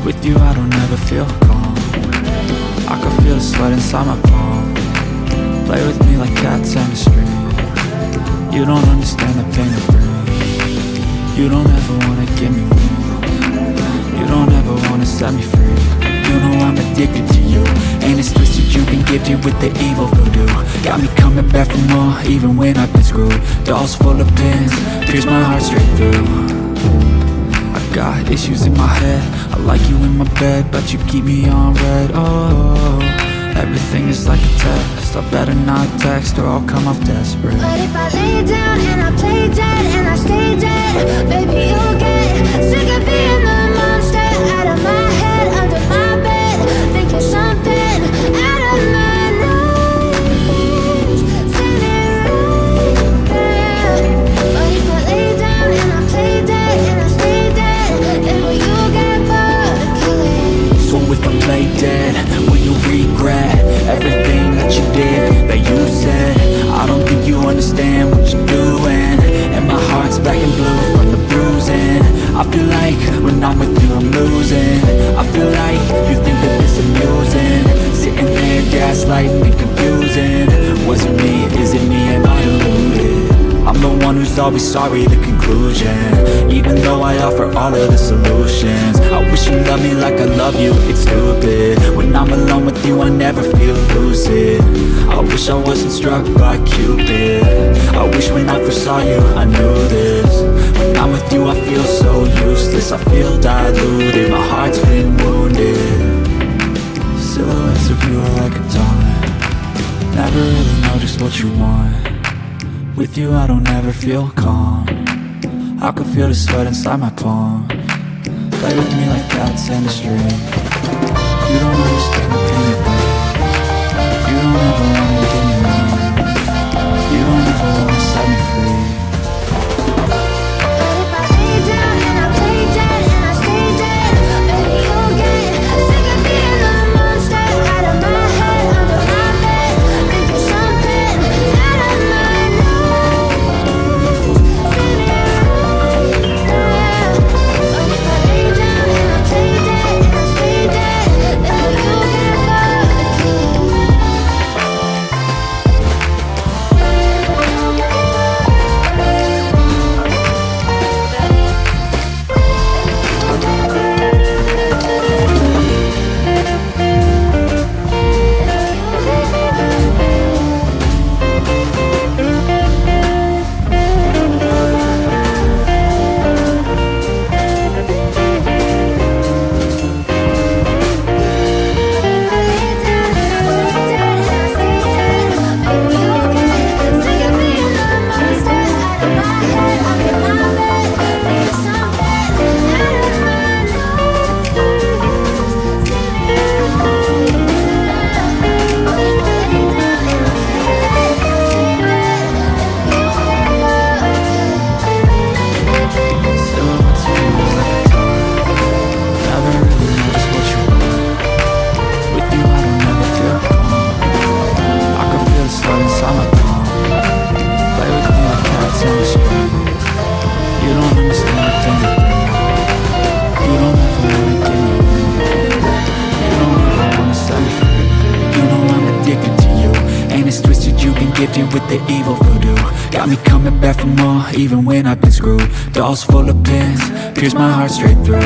With you I don't ever feel calm. I can feel the sweat inside my palm. Play with me like cats and a string. You don't understand the pain it brings. You don't ever wanna give me wings. You don't ever wanna set me free. You know I'm addicted to you, and it's twisted, you've been gifted with the evil voodoo. Got me coming back for more, even when I've been screwed. Dolls full of pins, pierce my heart straight through. I got issues in my head, I like you in my bed, but you keep me on red. Oh, everything is like a test, I better not text or I'll come off desperate. But if I lay down and I play dead and I stay dead, baby you'll get sick of being the monster out of my head, under my bed, thinking something out of my nose, standing right there. But if I lay down and I play dead and I stay dead, then will you get bored of killing? So if I play dead, will you regret everything that you did, that you said? I don't think you understand what you're doing, and my heart's black and blue from the bruising. I feel like when I'm with you I'm losing. I feel like you think that this amusing, sitting there gaslighting and confusing. Was it me? Is it me? Am I deluded? I'm the one who's always sorry, the conclusion, even though I offer all of the solutions. I wish you loved me like I love you, it's stupid. When I'm alone with you I never feel lucid. I wish I wasn't struck by Cupid. I wish when I first saw you I knew this. When I'm with you I feel so useless, I feel diluted, my heart's been wounded. Silhouettes of you are like a taunt, never really know just what you want. With you I don't ever feel calm. I can feel the sweat inside my palm. Play with me like cats and a string. You don't understand the pain it brings. You don't ever wanna give me wings. You don't ever wanna set me free. But if I lay down and I play dead and I stay dead, baby you'll get sick of being the monster out of my head, under my bed, thinking something out of my nose, standing right there. But if I lay down and I play dead and I stay dead, then will you get bored of killing? With the evil voodoo, got me coming back for more, even when I've been screwed. Dolls full of pins, pierce my heart straight through.